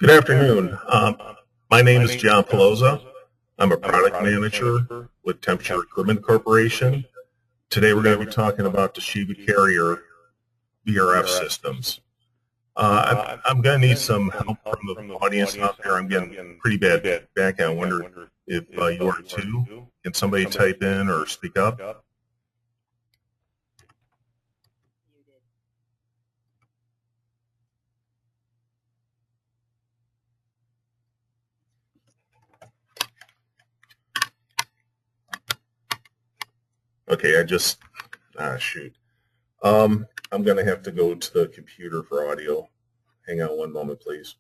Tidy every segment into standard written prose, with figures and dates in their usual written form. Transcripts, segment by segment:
Good afternoon. My name is John Pelosa. I'm a product manager with Temperature Equipment Corporation. Today we're going to be talking about Toshiba-Carrier VRF systems. I'm going to need some help from the audience out there. I'm getting pretty bad feedback. I wonder if you are too. Can somebody type in or speak up? Okay, shoot. I'm going to have to go to the computer for audio. Hang on one moment, please.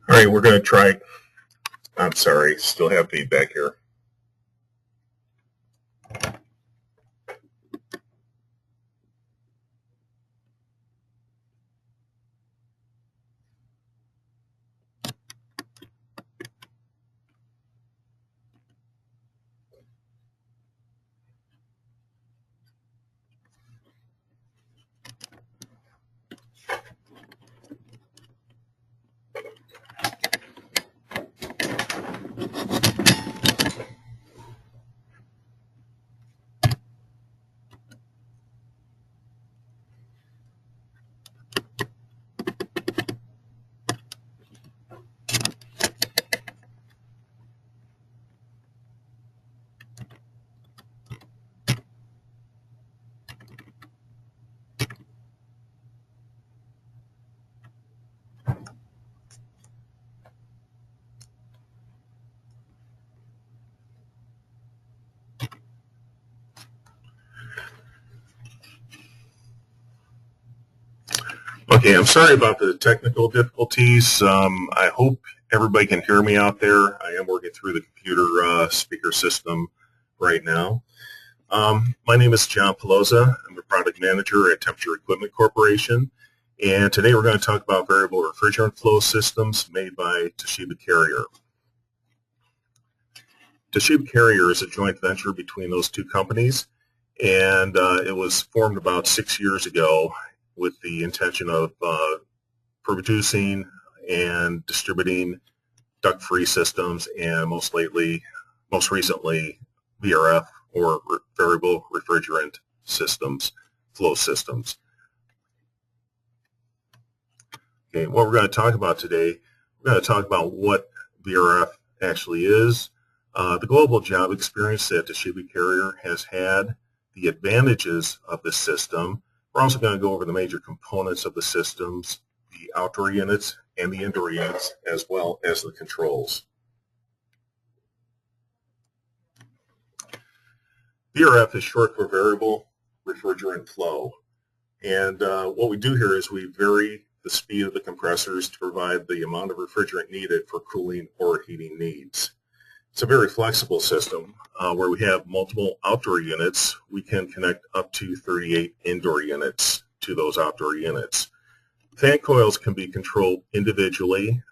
All right, we're going to try. I'm sorry, still have feedback here. Okay, I'm sorry about the technical difficulties. I hope everybody can hear me out there. I am working through the computer speaker system right now. My name is John Pelosa. I'm a product manager at Temperature Equipment Corporation. And today we're going to talk about variable refrigerant flow systems made by Toshiba-Carrier. Toshiba-Carrier is a joint venture between those two companies, and it was formed about 6 years ago with the intention of producing and distributing duct-free systems and most recently VRF or variable refrigerant systems, flow systems. Okay, what we're going to talk about today, we're going to talk about what VRF actually is, the global job experience that Toshiba-Carrier has had, the advantages of the system. We're also going to go over the major components of the systems, the outdoor units and the indoor units, as well as the controls. VRF is short for variable refrigerant flow. And what we do here is we vary the speed of the compressors to provide the amount of refrigerant needed for cooling or heating needs. It's a very flexible system where we have multiple outdoor units. We can connect up to 38 indoor units to those outdoor units. Fan coils can be controlled individually.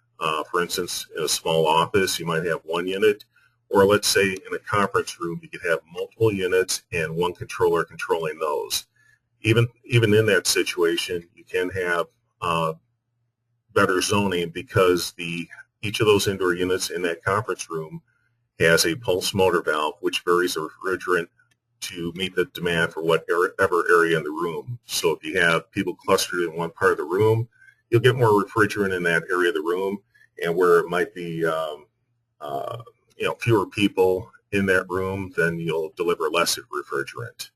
For instance, in a small office, you might have one unit, or let's say in a conference room, you could have multiple units and one controller controlling those. Even in that situation, you can have better zoning because each of those indoor units in that conference room has a pulse motor valve which varies the refrigerant to meet the demand for whatever area in the room. So if you have people clustered in one part of the room, you'll get more refrigerant in that area of the room, and where it might be fewer people in that room, then you'll deliver less refrigerant.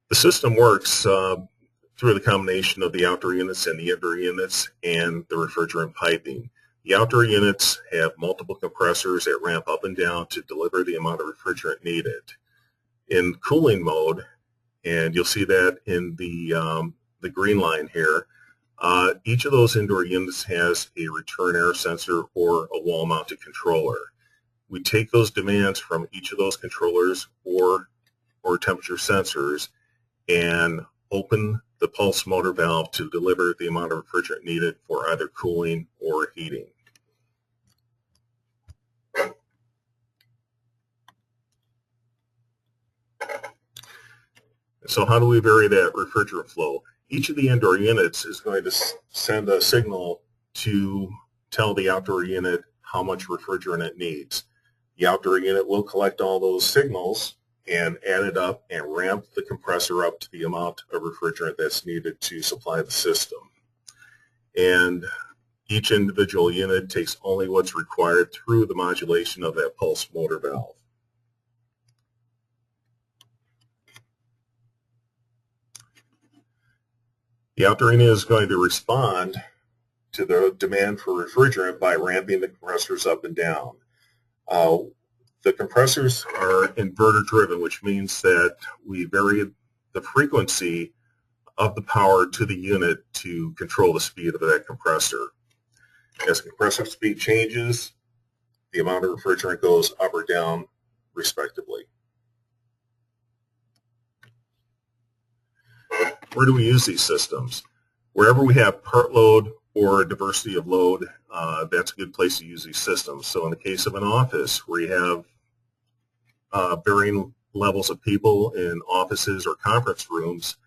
The system works through the combination of the outdoor units and the indoor units and the refrigerant piping. The outdoor units have multiple compressors that ramp up and down to deliver the amount of refrigerant needed. In cooling mode, and you'll see that in the green line here, each of those indoor units has a return air sensor or a wall-mounted controller. We take those demands from each of those controllers or temperature sensors and open the pulse motor valve to deliver the amount of refrigerant needed for either cooling or heating. So how do we vary that refrigerant flow? Each of the indoor units is going to send a signal to tell the outdoor unit how much refrigerant it needs. The outdoor unit will collect all those signals and add it up and ramp the compressor up to the amount of refrigerant that's needed to supply the system. And each individual unit takes only what's required through the modulation of that pulse motor valve. The outdoor unit is going to respond to the demand for refrigerant by ramping the compressors up and down. The compressors are inverter driven, which means that we vary the frequency of the power to the unit to control the speed of that compressor. As compressor speed changes, the amount of refrigerant goes up or down respectively. Where do we use these systems? Wherever we have part load or a diversity of load, that's a good place to use these systems. So in the case of an office where you have varying levels of people in offices or conference rooms,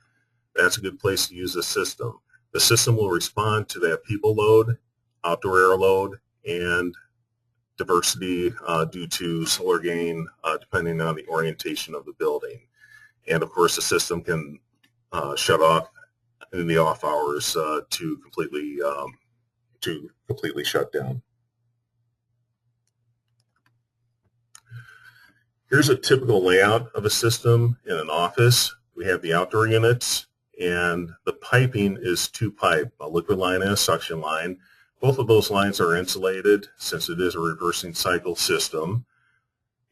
that's a good place to use the system. The system will respond to that people load, outdoor air load, and diversity due to solar gain, depending on the orientation of the building. And of course, the system can shut off in the off hours to completely shut down. Here's a typical layout of a system in an office. We have the outdoor units, and the piping is two pipe, a liquid line and a suction line. Both of those lines are insulated since it is a reversing cycle system.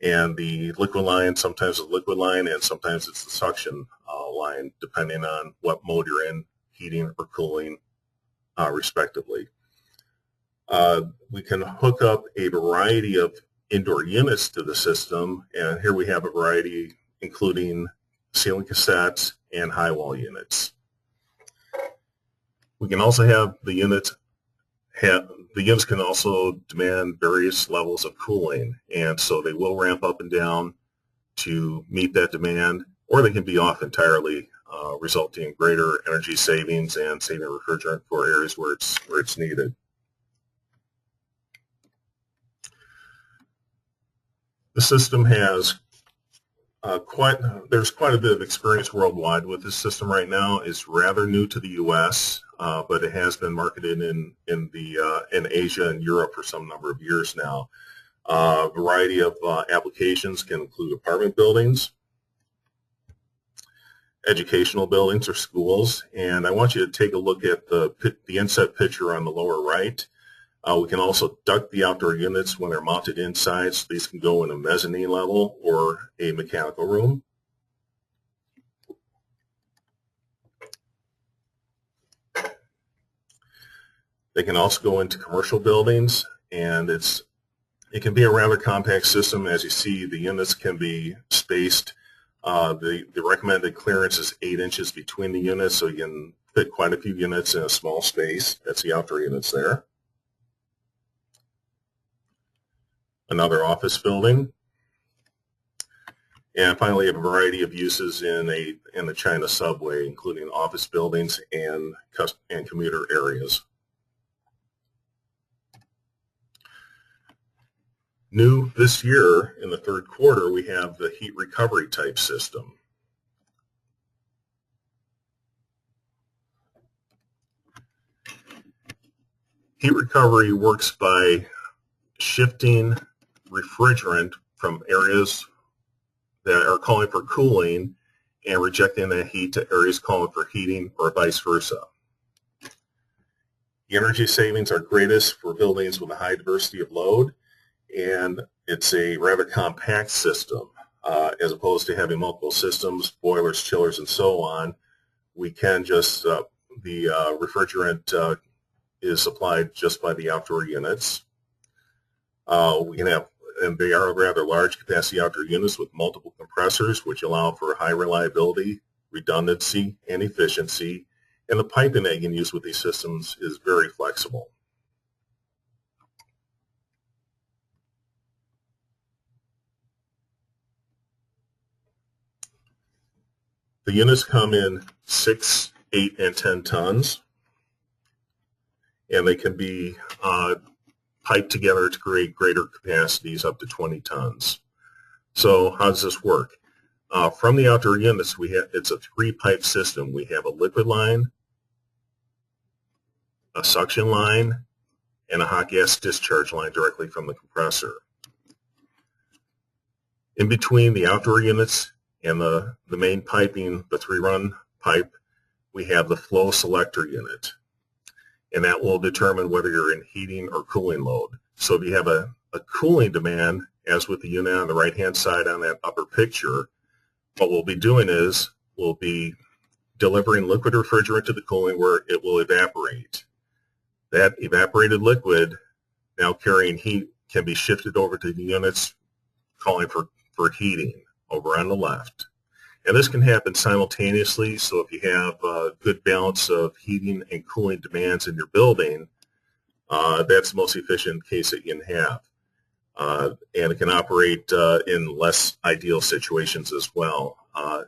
And the liquid line, sometimes it's a liquid line and sometimes it's the suction line, depending on what mode you're in, heating or cooling, respectively. We can hook up a variety of indoor units to the system, and here we have a variety including ceiling cassettes and high wall units. We can also have the units can also demand various levels of cooling, and so they will ramp up and down to meet that demand, or they can be off entirely, resulting in greater energy savings and saving refrigerant for areas where it's needed. The system has there's quite a bit of experience worldwide with this system right now. It's rather new to the U.S., but it has been marketed in Asia and Europe for some number of years now. A variety of applications can include apartment buildings, educational buildings or schools, and I want you to take a look at the inset picture on the lower right. We can also duct the outdoor units when they're mounted inside, so these can go in a mezzanine level or a mechanical room. They can also go into commercial buildings, and it can be a rather compact system. As you see, the units can be spaced. The recommended clearance is 8 inches between the units, so you can fit quite a few units in a small space. That's the outdoor units there. Another office building. And finally, a variety of uses in the China subway, including office buildings and commuter areas. New this year in the third quarter, we have the heat recovery type system. Heat recovery works by shifting refrigerant from areas that are calling for cooling and rejecting that heat to areas calling for heating, or vice versa. The energy savings are greatest for buildings with a high diversity of load, and it's a rather compact system. As opposed to having multiple systems, boilers, chillers, and so on, we can just, the refrigerant is supplied just by the outdoor units. We can have, and they are rather large capacity outdoor units with multiple compressors, which allow for high reliability, redundancy, and efficiency. And the piping that you can use with these systems is very flexible. The units come in 6, 8, and 10 tons, and they can be piped together to create greater capacities up to 20 tons. So how does this work? From the outdoor units, it's a 3-pipe system. We have a liquid line, a suction line, and a hot gas discharge line directly from the compressor. In between the outdoor units and the main piping, the 3-run pipe, we have the flow selector unit, and that will determine whether you're in heating or cooling mode. So if you have a cooling demand, as with the unit on the right-hand side on that upper picture, what we'll be doing is we'll be delivering liquid refrigerant to the cooling where it will evaporate. That evaporated liquid, now carrying heat, can be shifted over to the units calling for heating over on the left. And this can happen simultaneously, so if you have a good balance of heating and cooling demands in your building, that's the most efficient case that you can have. And it can operate in less ideal situations as well.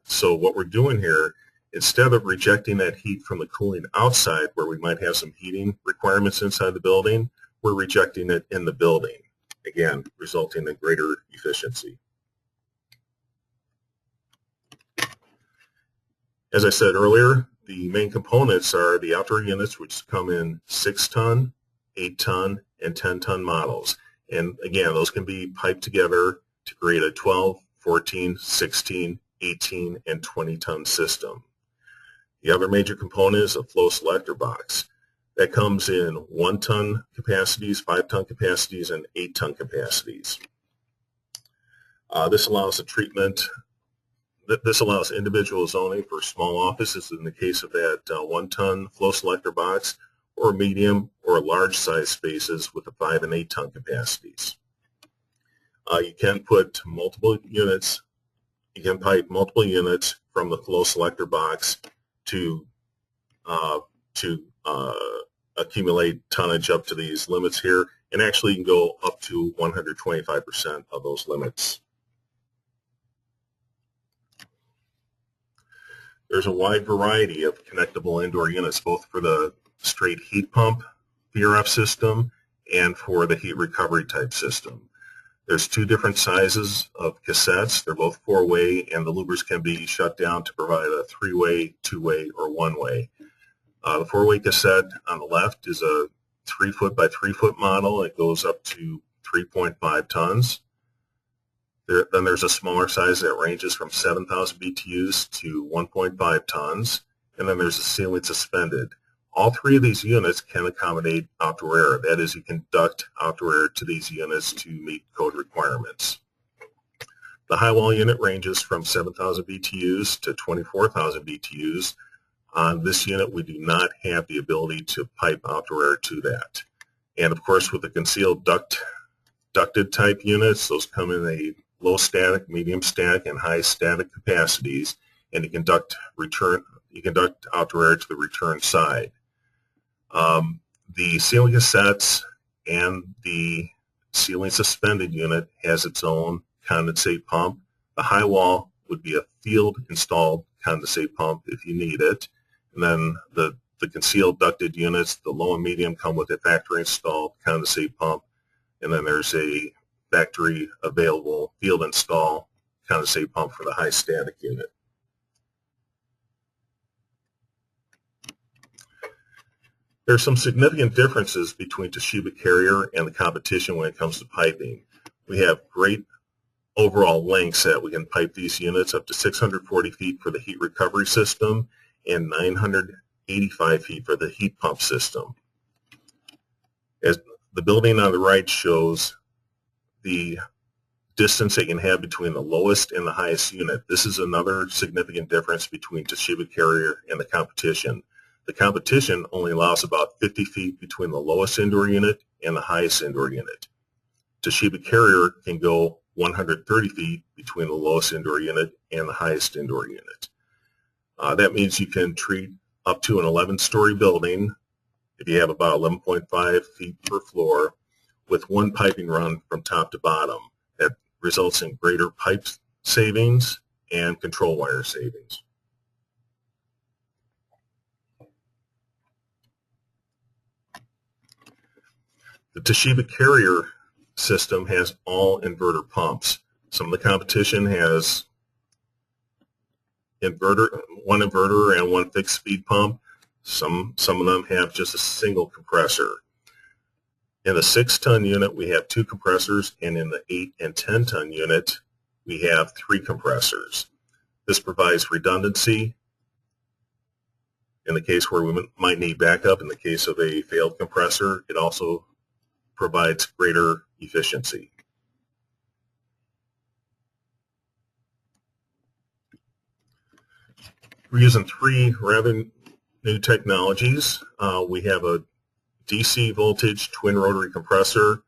So what we're doing here, instead of rejecting that heat from the cooling outside where we might have some heating requirements inside the building, we're rejecting it in the building, again, resulting in greater efficiency. As I said earlier, the main components are the outdoor units, which come in 6-ton, 8-ton, and 10-ton models. And again, those can be piped together to create a 12, 14, 16, 18, and 20-ton system. The other major component is a flow selector box. That comes in 1-ton capacities, 5-ton capacities, and 8-ton capacities. This allows the treatment. This allows individual zoning for small offices in the case of that 1-ton flow selector box, or medium or large size spaces with the 5 and 8-ton capacities. You can put multiple units, you can pipe multiple units from the flow selector box to accumulate tonnage up to these limits here, and actually you can go up to 125% of those limits. There's a wide variety of connectable indoor units, both for the straight heat pump VRF system and for the heat recovery type system. There's 2 different sizes of cassettes. They're both 4-way, and the louvers can be shut down to provide a 3-way, 2-way, or 1-way. The 4-way cassette on the left is a 3-foot by 3-foot model. It goes up to 3.5 tons. Then there's a smaller size that ranges from 7,000 BTUs to 1.5 tons. And then there's a ceiling suspended. All 3 of these units can accommodate outdoor air. That is, you can duct outdoor air to these units to meet code requirements. The high wall unit ranges from 7,000 BTUs to 24,000 BTUs. On this unit, we do not have the ability to pipe outdoor air to that. And of course, with the concealed ducted type units, those come in a low static, medium static, and high static capacities, and you can duct outdoor air to the return side. The ceiling cassettes and the ceiling suspended unit has its own condensate pump. The high wall would be a field installed condensate pump if you need it. And then the concealed ducted units, the low and medium, come with a factory installed condensate pump. And then there's a factory available field install condensate pump for the high static unit. There are some significant differences between Toshiba-Carrier and the competition when it comes to piping. We have great overall lengths that we can pipe these units up to 640 feet for the heat recovery system and 985 feet for the heat pump system. As the building on the right shows the distance they can have between the lowest and the highest unit. This is another significant difference between Toshiba-Carrier and the competition. The competition only allows about 50 feet between the lowest indoor unit and the highest indoor unit. Toshiba-Carrier can go 130 feet between the lowest indoor unit and the highest indoor unit. That means you can treat up to an 11-story building if you have about 11.5 feet per floor with one piping run from top to bottom. That results in greater pipe savings and control wire savings. The Toshiba-Carrier system has all inverter pumps. Some of the competition has one inverter and one fixed speed pump. Some of them have just a single compressor. In the 6-ton unit, we have 2 compressors, and in the 8 and 10-ton unit, we have 3 compressors. This provides redundancy in the case where we might need backup. In the case of a failed compressor, it also provides greater efficiency. We're using 3 rather new technologies. We have a DC voltage twin rotary compressor,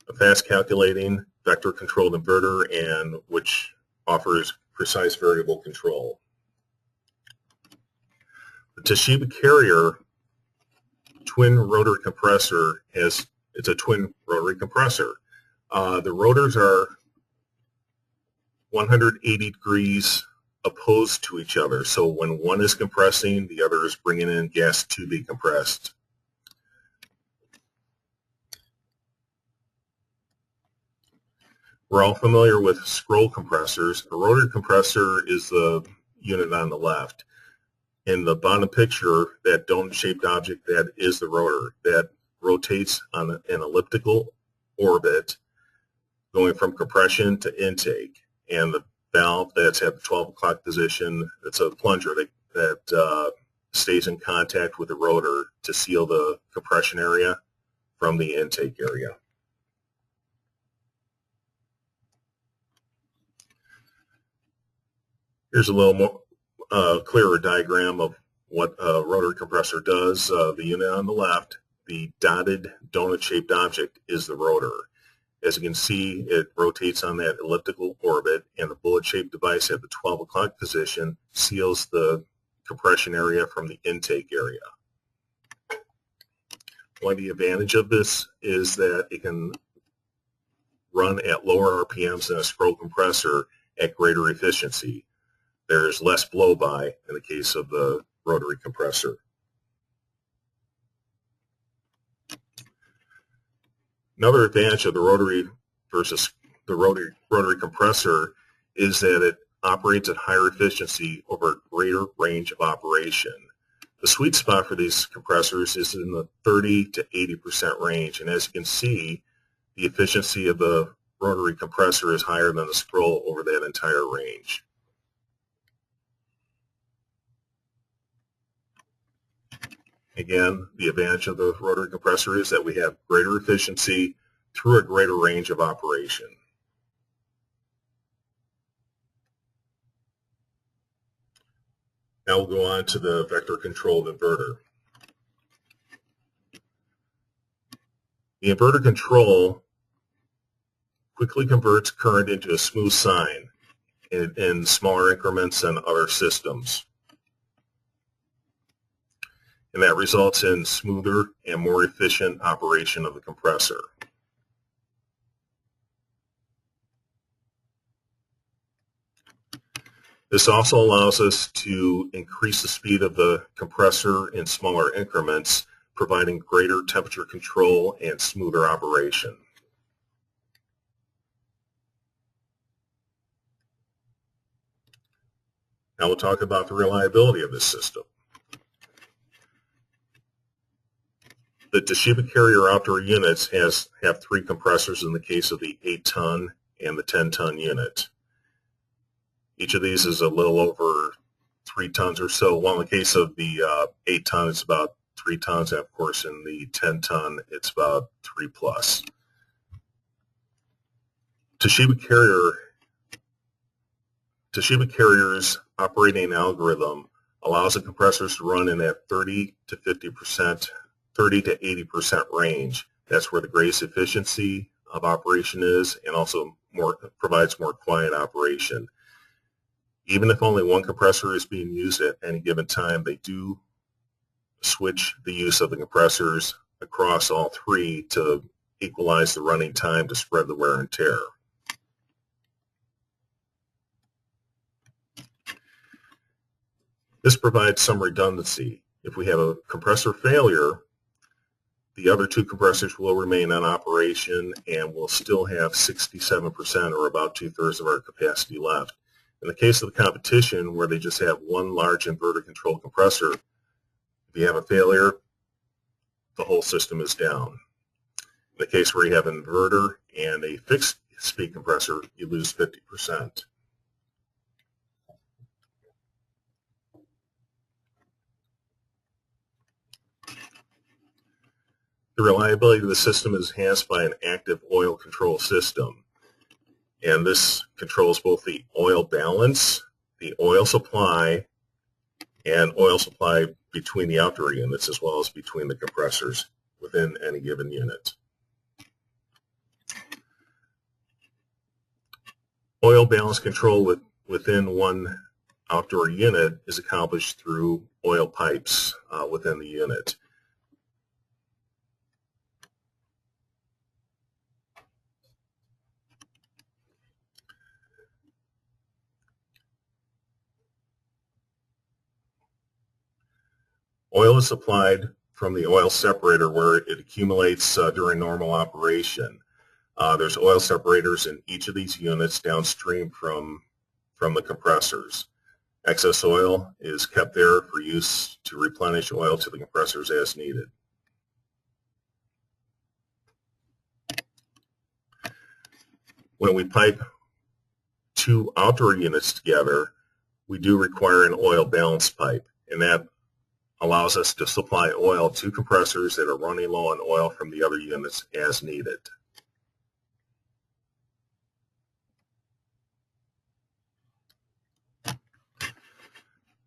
a fast calculating vector controlled inverter, and which offers precise variable control. The Toshiba-Carrier twin rotary compressor it's a twin rotary compressor. The rotors are 180 degrees opposed to each other. So when one is compressing, the other is bringing in gas to be compressed. We're all familiar with scroll compressors. A rotary compressor is the unit on the left. In the bottom picture, that donut-shaped object, that is the rotor that rotates on an elliptical orbit going from compression to intake. And the valve that's at the 12 o'clock position, it's a plunger that stays in contact with the rotor to seal the compression area from the intake area. Here's a little more clearer diagram of what a rotary compressor does. The unit on the left, the dotted donut-shaped object, is the rotor. As you can see, it rotates on that elliptical orbit, and the bullet-shaped device at the 12 o'clock position seals the compression area from the intake area. One of the advantage of this is that it can run at lower RPMs than a scroll compressor at greater efficiency. There's less blow-by in the case of the rotary compressor. Another advantage of the rotary versus the rotary compressor is that it operates at higher efficiency over a greater range of operation. The sweet spot for these compressors is in the 30 to 80% range, and as you can see, the efficiency of the rotary compressor is higher than the scroll over that entire range. Again, the advantage of the rotary compressor is that we have greater efficiency through a greater range of operation. Now we'll go on to the vector-controlled inverter. The inverter control quickly converts current into a smooth sine in smaller increments than other systems. And that results in smoother and more efficient operation of the compressor. This also allows us to increase the speed of the compressor in smaller increments, providing greater temperature control and smoother operation. Now we'll talk about the reliability of this system. The Toshiba-Carrier outdoor units have 3 compressors in the case of the 8-ton and the 10-ton unit. Each of these is a little over 3 tons or so. Well, in the case of the 8-ton, it's about 3 tons, and of course in the 10-ton, it's about 3 plus. Toshiba-Carrier's operating algorithm allows the compressors to run in that 30 to 80% range. That's where the greatest efficiency of operation is, and also provides more quiet operation. Even if only one compressor is being used at any given time, they do switch the use of the compressors across all 3 to equalize the running time to spread the wear and tear. This provides some redundancy. If we have a compressor failure, the other 2 compressors will remain in operation and we'll still have 67% or about 2/3 of our capacity left. In the case of the competition, where they just have one large inverter-controlled compressor, if you have a failure, the whole system is down. In the case where you have an inverter and a fixed-speed compressor, you lose 50%. The reliability of the system is enhanced by an active oil control system. And this controls both the oil balance, the oil supply, and oil supply between the outdoor units as well as between the compressors within any given unit. Oil balance control within one outdoor unit is accomplished through oil pipes within the unit. Oil is supplied from the oil separator where it accumulates during normal operation. There's oil separators in each of these units downstream from the compressors. Excess oil is kept there for use to replenish oil to the compressors as needed. When we pipe 2 outdoor units together, we do require an oil balance pipe, and that allows us to supply oil to compressors that are running low on oil from the other units as needed.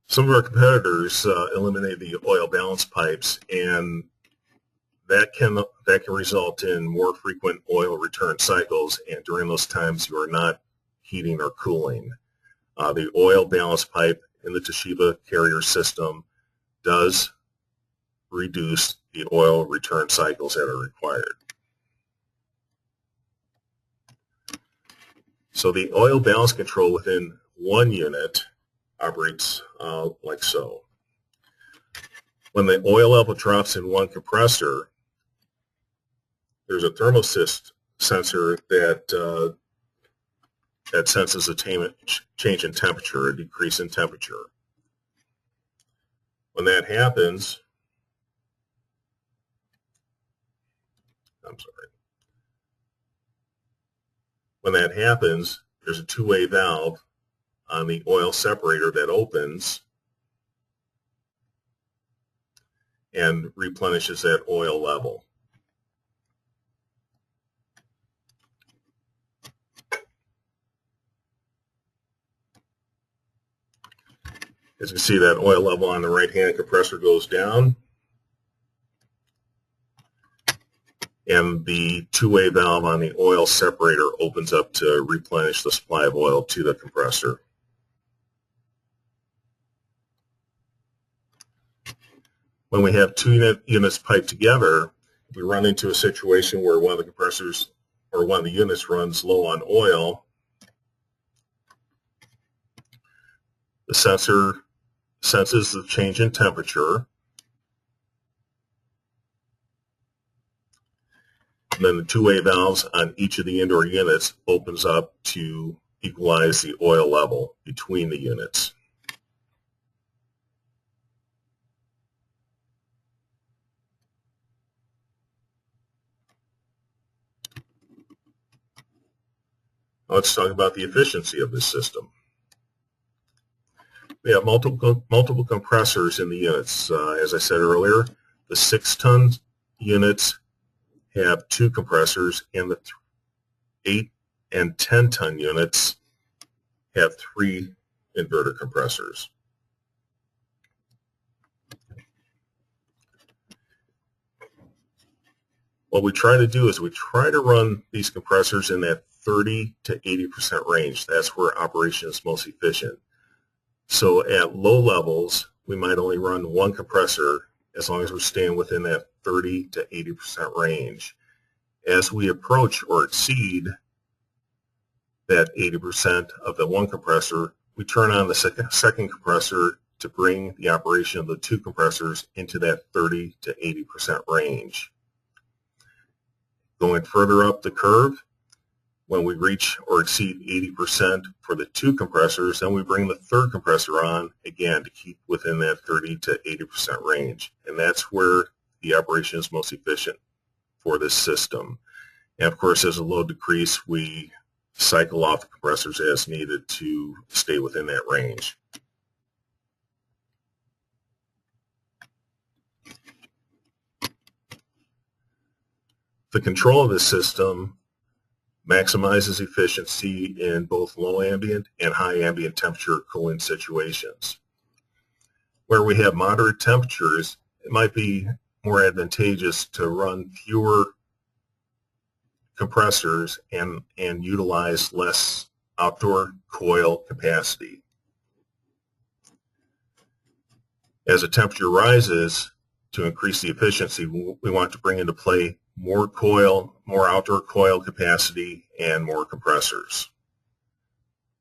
Some of our competitors eliminate the oil balance pipes, and that can result in more frequent oil return cycles, and during those times you are not heating or cooling. The oil balance pipe in the Toshiba-Carrier system does reduce the oil return cycles that are required. So the oil balance control within one unit operates like so. When the oil level drops in one compressor, there's a thermostat sensor that senses a change in temperature, a decrease in temperature. When that happens, when that happens, there's a 2-way valve on the oil separator that opens and replenishes that oil level. As you can see, that oil level on the right-hand compressor goes down, and the 2-way valve on the oil separator opens up to replenish the supply of oil to the compressor. When we have 2 units piped together, we run into a situation where one of the compressors or one of the units runs low on oil. The sensor senses the change in temperature, and then the 2-way valves on each of the indoor units opens up to equalize the oil level between the units. Let's talk about the efficiency of this system. We have multiple compressors in the units. As I said earlier, the 6-ton units have 2 compressors, and the 8 and 10-ton units have 3 inverter compressors. What we try to do is we try to run these compressors in that 30 to 80% range. That's where operation is most efficient. So at low levels, we might only run 1 compressor as long as we're staying within that 30 to 80% range. As we approach or exceed that 80% of the 1 compressor, we turn on the second compressor to bring the operation of the 2 compressors into that 30 to 80% range. Going further up the curve, when we reach or exceed 80% for the 2 compressors, then we bring the 3rd compressor on again to keep within that 30 to 80% range. And that's where the operation is most efficient for this system. And of course, as a load decrease, we cycle off the compressors as needed to stay within that range. The control of this system maximizes efficiency in both low ambient and high ambient temperature cooling situations. Where we have moderate temperatures, it might be more advantageous to run fewer compressors and utilize less outdoor coil capacity. As the temperature rises, to increase the efficiency, we want to bring into play more coil, more outdoor coil capacity, and more compressors.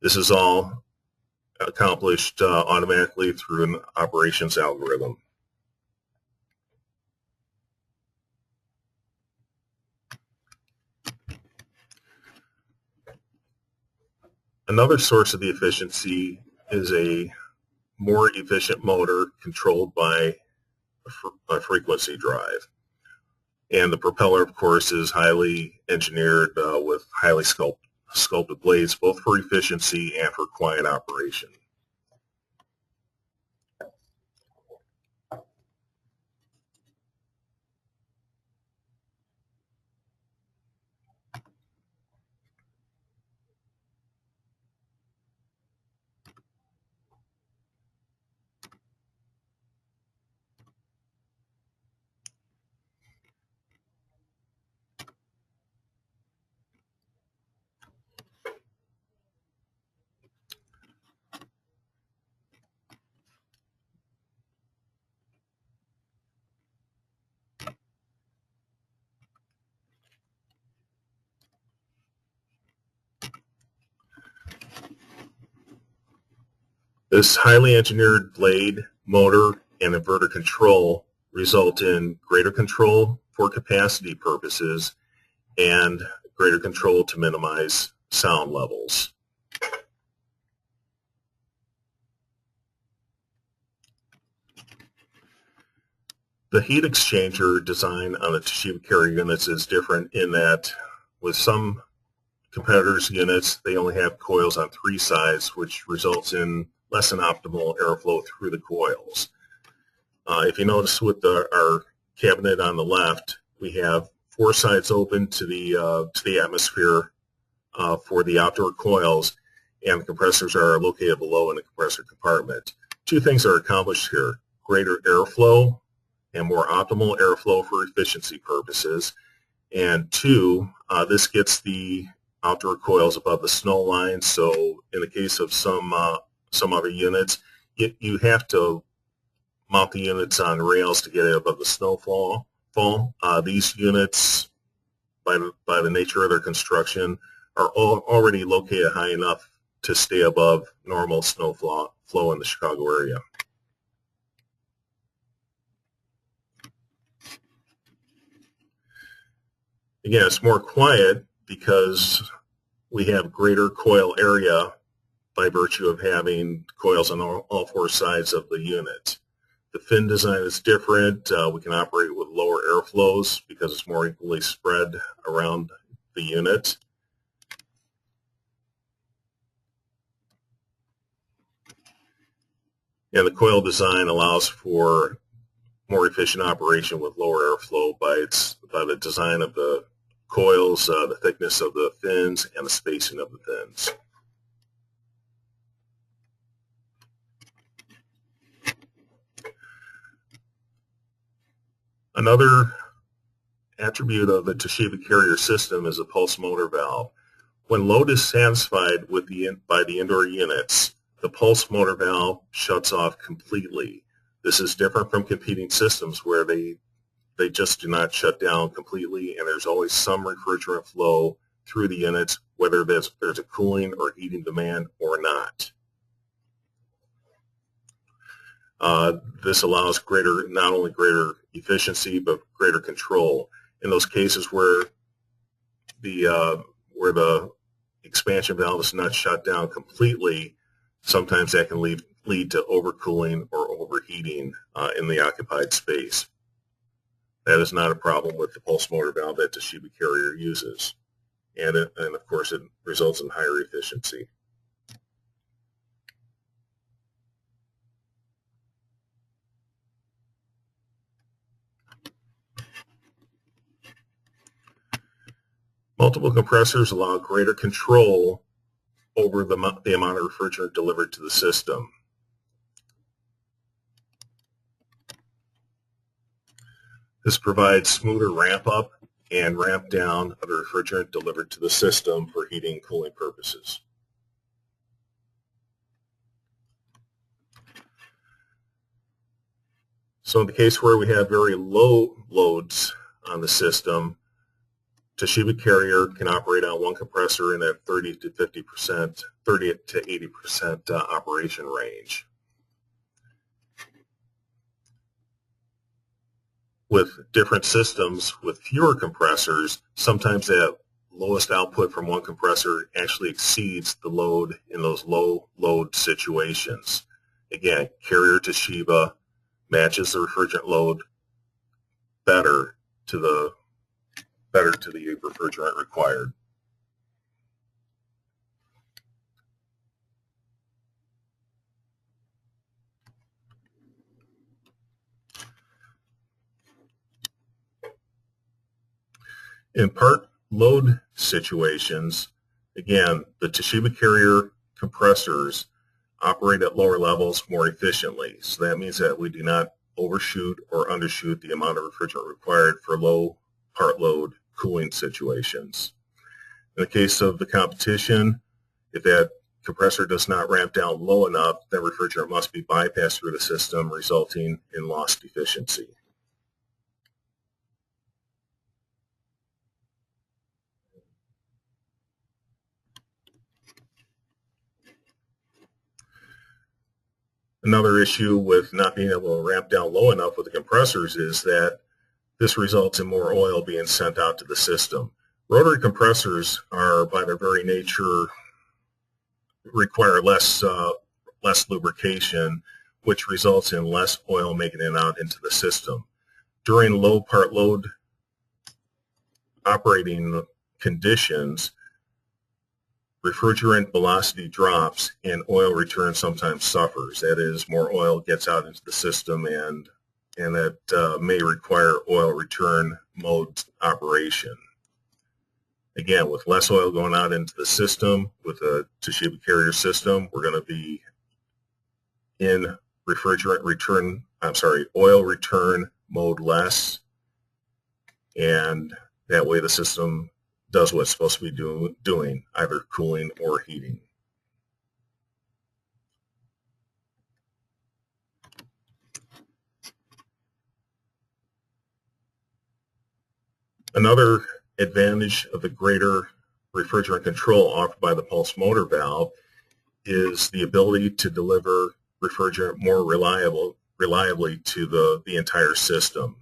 This is all accomplished automatically through an operations algorithm. Another source of the efficiency is a more efficient motor controlled by a frequency drive. And the propeller, of course, is highly engineered with highly sculpted blades, both for efficiency and for quiet operation. This highly engineered blade, motor, and inverter control result in greater control for capacity purposes and greater control to minimize sound levels. The heat exchanger design on the Toshiba-Carrier units is different in that with some competitors' units, they only have coils on 3 sides, which results in less than optimal airflow through the coils. If you notice with our cabinet on the left, we have 4 sides open to the atmosphere for the outdoor coils, and the compressors are located below in the compressor compartment. 2 things are accomplished here: greater airflow and more optimal airflow for efficiency purposes, and 2, this gets the outdoor coils above the snow line. So in the case of some other units, you have to mount the units on rails to get it above the snowfall. These units, by the nature of their construction, are already located high enough to stay above normal snow flow in the Chicago area. Again, it's more quiet because we have greater coil area by virtue of having coils on all 4 sides of the unit. The fin design is different. We can operate with lower airflows because it's more equally spread around the unit. And the coil design allows for more efficient operation with lower airflow by the design of the coils, the thickness of the fins, and the spacing of the fins. Another attribute of the Toshiba-Carrier system is a pulse motor valve. When load is satisfied by the indoor units, the pulse motor valve shuts off completely. This is different from competing systems where they just do not shut down completely, and there's always some refrigerant flow through the units, whether there's a cooling or heating demand or not. This allows not only greater efficiency, but greater control. In those cases where the expansion valve is not shut down completely, sometimes that can lead to overcooling or overheating in the occupied space. That is not a problem with the pulse motor valve that Toshiba-Carrier uses. And of course, it results in higher efficiency. Multiple compressors allow greater control over the amount of refrigerant delivered to the system. This provides smoother ramp up and ramp down of the refrigerant delivered to the system for heating and cooling purposes. So in the case where we have very low loads on the system, Toshiba-Carrier can operate on one compressor in that 30 to 80% operation range. With different systems with fewer compressors, sometimes that lowest output from one compressor actually exceeds the load in those low load situations. Again, Carrier Toshiba matches the refrigerant load better to the refrigerant required. In part load situations, again, the Toshiba-Carrier compressors operate at lower levels more efficiently. So that means that we do not overshoot or undershoot the amount of refrigerant required for low part load cooling situations. In the case of the competition, if that compressor does not ramp down low enough, then refrigerant must be bypassed through the system, resulting in lost efficiency. Another issue with not being able to ramp down low enough with the compressors is that this results in more oil being sent out to the system. Rotary compressors are, by their very nature, require less lubrication, which results in less oil making it out into the system. During low part load operating conditions, refrigerant velocity drops and oil return sometimes suffers. That is, more oil gets out into the system, and that may require oil return mode operation. Again, with less oil going out into the system, with a Toshiba-Carrier system, we're going to be in oil return mode less, and that way the system does what it's supposed to be doing, either cooling or heating. Another advantage of the greater refrigerant control offered by the pulse motor valve is the ability to deliver refrigerant more reliably to the entire system.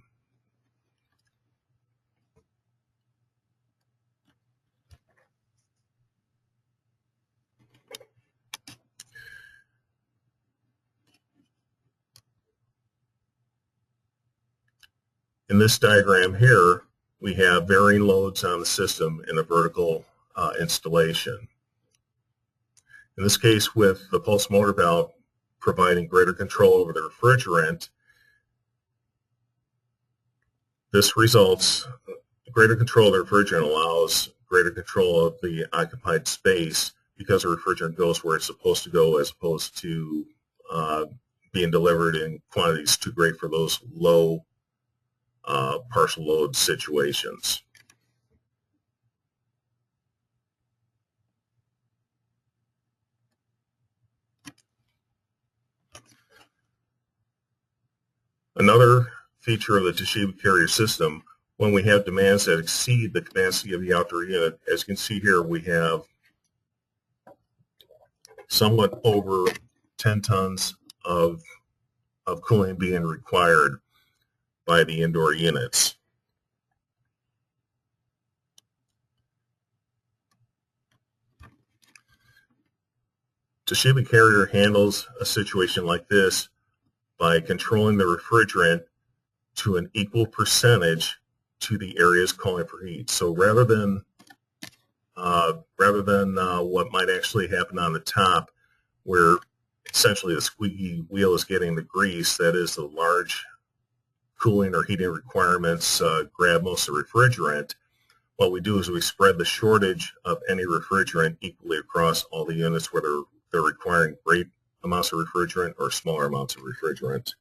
In this diagram here, we have varying loads on the system in a vertical installation. In this case, with the pulse motor valve providing greater control over the refrigerant. This results, greater control of the refrigerant allows greater control of the occupied space because the refrigerant goes where it's supposed to go as opposed to being delivered in quantities too great for those low partial load situations. Another feature of the Toshiba-Carrier system, when we have demands that exceed the capacity of the outdoor unit, as you can see here, we have somewhat over 10 tons of cooling being required by the indoor units. Toshiba-Carrier handles a situation like this by controlling the refrigerant to an equal percentage to the areas calling for heat. So rather than what might actually happen on the top, where essentially the squeaky wheel is getting the grease, that is the large cooling or heating requirements grab most of the refrigerant. What we do is we spread the shortage of any refrigerant equally across all the units, whether they're requiring great amounts of refrigerant or smaller amounts of refrigerant.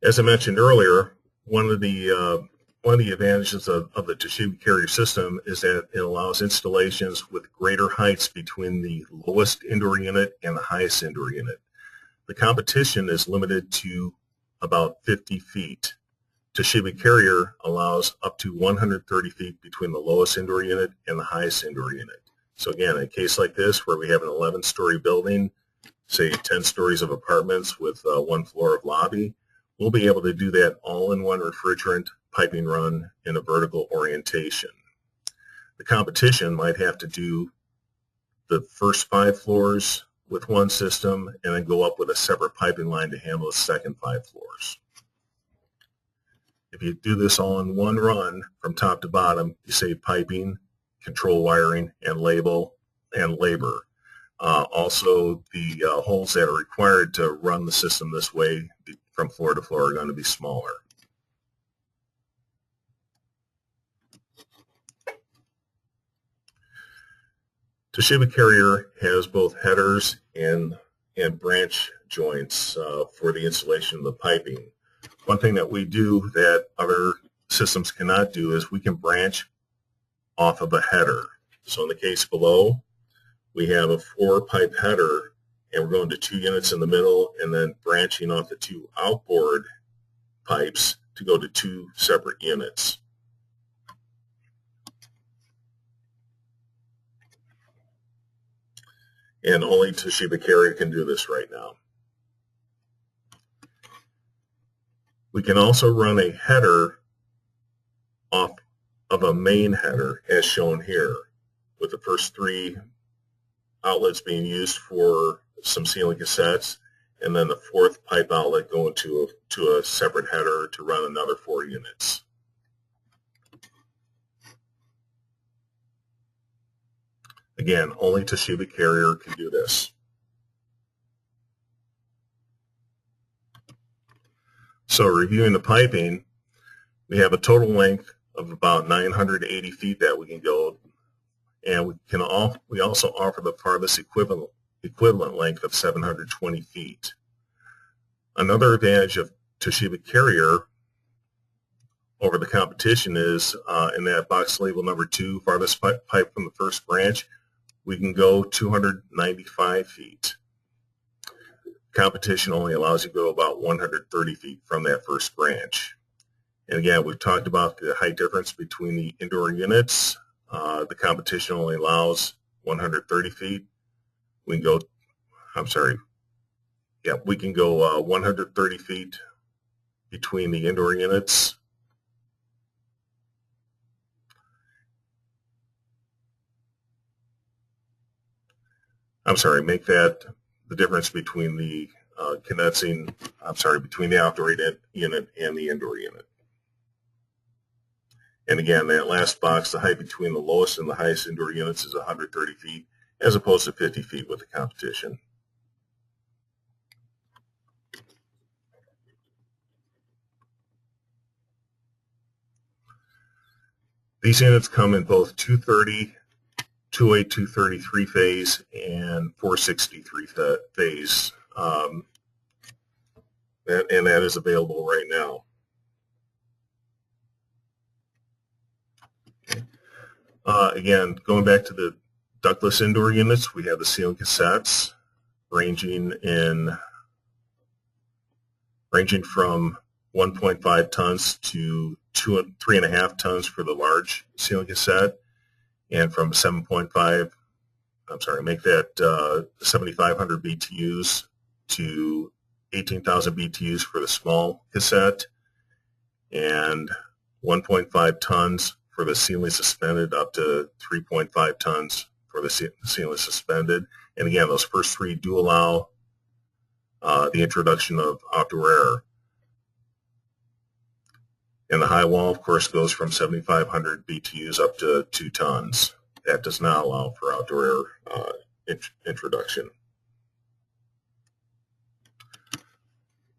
As I mentioned earlier, one of the advantages of the Toshiba-Carrier system is that it allows installations with greater heights between the lowest indoor unit and the highest indoor unit. The competition is limited to about 50 feet. Toshiba-Carrier allows up to 130 feet between the lowest indoor unit and the highest indoor unit. So again, in a case like this where we have an 11-story building, say 10 stories of apartments with one floor of lobby, we'll be able to do that all in one refrigerant piping run in a vertical orientation. The competition might have to do the first 5 floors with one system and then go up with a separate piping line to handle the second 5 floors. If you do this all in one run from top to bottom, you save piping, control wiring, and labor. Also, the holes that are required to run the system this way from floor to floor are going to be smaller. Toshiba-Carrier has both headers and branch joints for the installation of the piping. One thing that we do that other systems cannot do is we can branch off of a header. So in the case below, we have a 4-pipe header, and we're going to 2 units in the middle and then branching off the 2 outboard pipes to go to 2 separate units. And only Toshiba-Carrier can do this right now. We can also run a header off of a main header as shown here, with the first 3 outlets being used for some sealing cassettes, and then the 4th pipe outlet going to a separate header to run another 4 units. Again, only Toshiba-Carrier can do this. So reviewing the piping, we have a total length of about 980 feet that we can go, and we also offer the farthest equivalent length of 720 feet. Another advantage of Toshiba-Carrier over the competition is in that box label number 2, farthest pipe from the first branch, we can go 295 feet. Competition only allows you to go about 130 feet from that first branch. And again, we've talked about the height difference between the indoor units. The competition only allows 130 feet. We can go, we can go 130 feet between the indoor units. Make that the difference between the between the outdoor unit and the indoor unit. And again, that last box, the height between the lowest and the highest indoor units is 130 feet, as opposed to 50 feet with the competition. These units come in both 230, 208, 233 phase and 463 phase. And that is available right now. Again, going back to the ductless indoor units, we have the ceiling cassettes ranging from 1.5 tons to 3.5 tons for the large ceiling cassette, and from 7.5, make that 7,500 BTUs to 18,000 BTUs for the small cassette, and 1.5 tons for the ceiling suspended up to 3.5 tons for the ceiling suspended. And again, those first three do allow the introduction of outdoor air. And the high wall, of course, goes from 7,500 BTUs up to 2 tons. That does not allow for outdoor air introduction.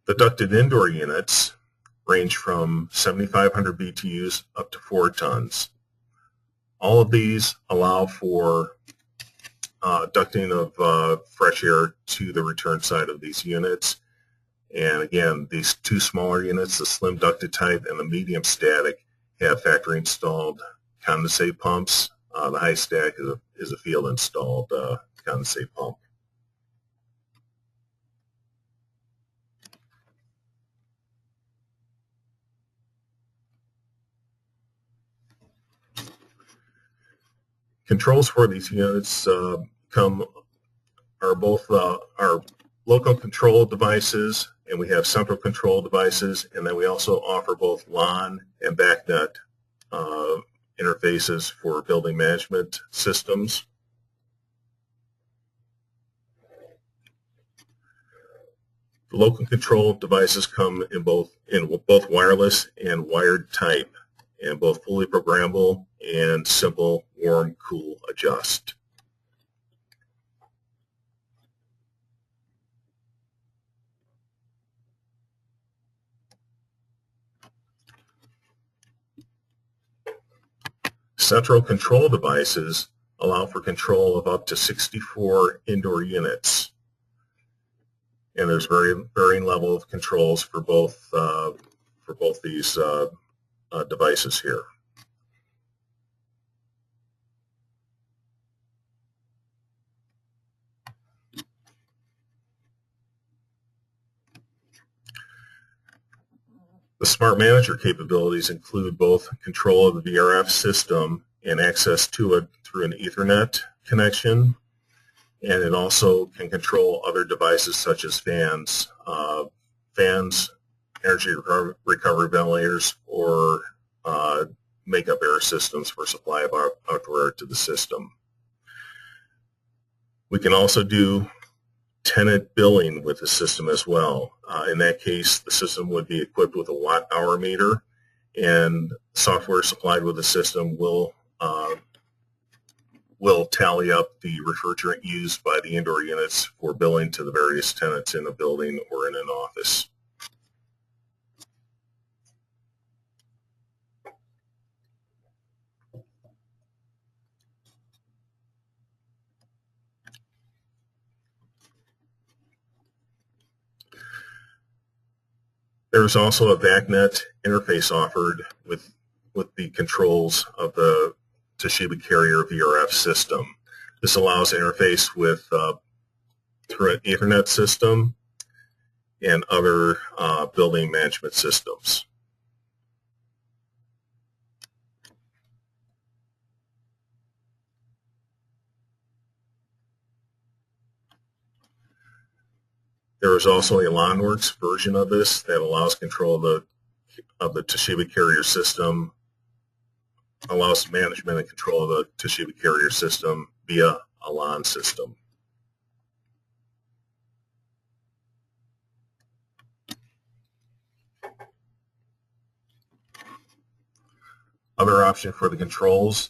The ducted indoor units range from 7,500 BTUs up to 4 tons. All of these allow for ducting of fresh air to the return side of these units. And again, these two smaller units, the slim ducted type and the medium static, have factory installed condensate pumps. The high stack is a field installed condensate pump. Controls for these units are local control devices, and we have central control devices, and then we also offer both LAN and BACnet interfaces for building management systems. The local control devices come in both wireless and wired type, and both fully programmable and simple warm cool adjust. Central control devices allow for control of up to 64 indoor units. And there's varying level of controls for both these devices here. The Smart Manager capabilities include both control of the VRF system and access to it through an Ethernet connection, and it also can control other devices such as fans, energy recovery ventilators, or makeup air systems for supply of outdoor air to the system. We can also do tenant billing with the system as well. In that case, the system would be equipped with a watt-hour meter, and software supplied with the system will tally up the refrigerant used by the indoor units for billing to the various tenants in a building or in an office. There is also a VACnet interface offered with the controls of the Toshiba-Carrier VRF system. This allows interface with through an Ethernet system and other building management systems. There is also a LANWorks version of this that allows control of the Toshiba-Carrier system, allows management and control of the Toshiba-Carrier system via a LAN system. Other option for the controls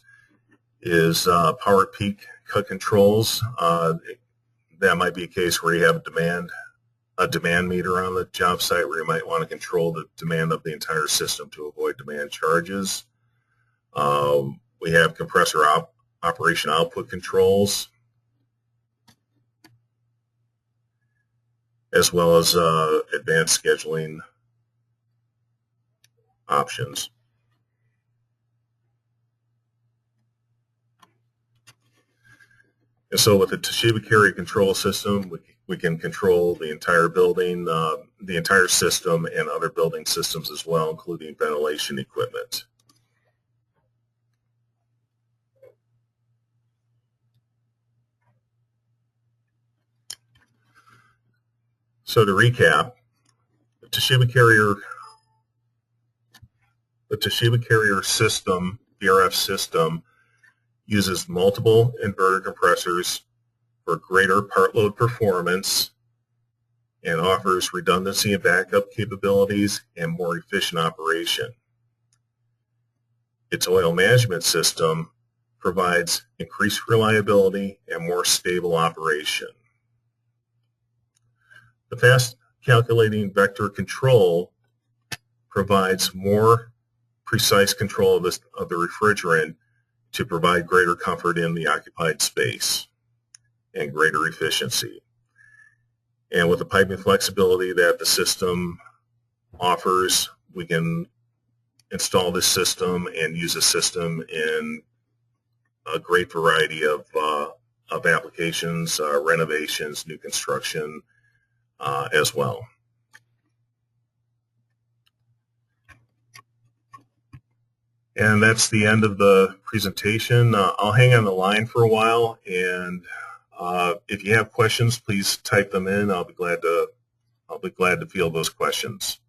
is power peak cut controls. That might be a case where you have a demand meter on the job site where you might want to control the demand of the entire system to avoid demand charges. We have compressor operation output controls, as well as advanced scheduling options. And so with the Toshiba-Carrier control system, we can control the entire building, the entire system, and other building systems as well, including ventilation equipment. So to recap, the Toshiba-Carrier system, VRF system, uses multiple inverter compressors for greater part load performance and offers redundancy and backup capabilities and more efficient operation. Its oil management system provides increased reliability and more stable operation. The fast calculating vector control provides more precise control of the refrigerant to provide greater comfort in the occupied space and greater efficiency. And with the piping flexibility that the system offers, we can install this system and use the system in a great variety of applications, renovations, new construction as well. And that's the end of the presentation. I'll hang on the line for a while, and if you have questions, please type them in. I'll be glad to field those questions.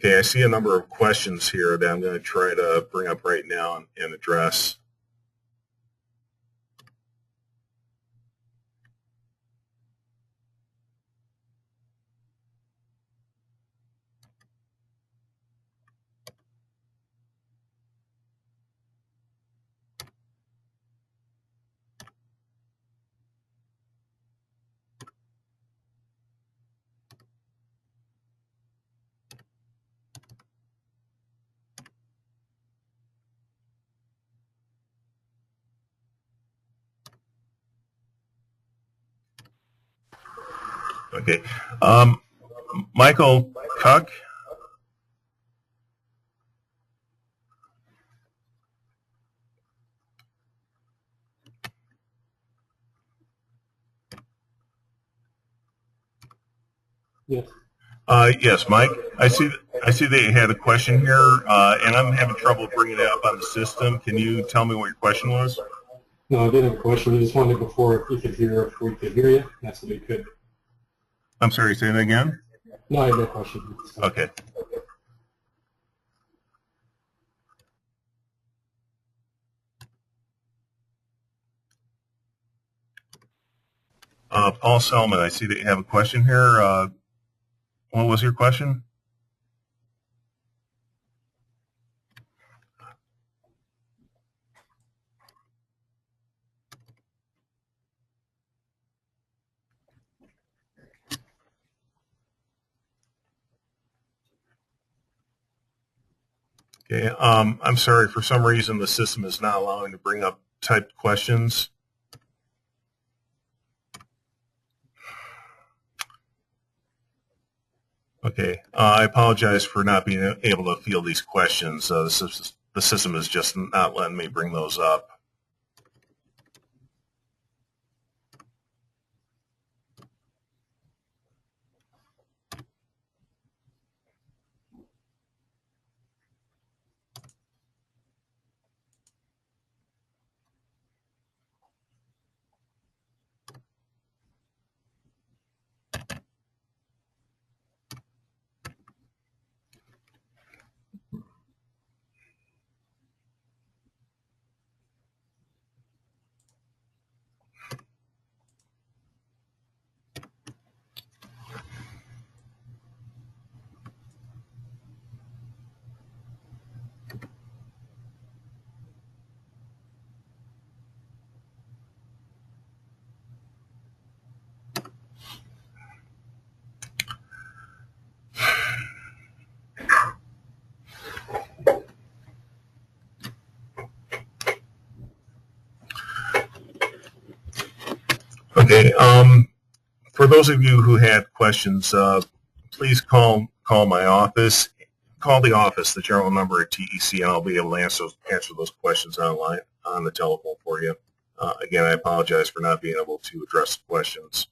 Okay, I see a number of questions here that I'm going to try to bring up right now and address. Okay, Michael Cuck. Yes. Yes, Mike. I see that you had a question here, and I'm having trouble bringing it up on the system. Can you tell me what your question was? No, I did have a question. I just wanted before if you could hear, if we could hear you. That's what we could. I'm sorry, say that again? No, I have no question. Okay. Paul Selman, I see that you have a question here. What was your question? Okay, I'm sorry, for some reason the system is not allowing to bring up typed questions. Okay, I apologize for not being able to field these questions. The system is just not letting me bring those up. Okay. For those of you who had questions, please call my office. Call the office, the general number at TEC, and I'll be able to answer those questions online on the telephone for you. Again, I apologize for not being able to address the questions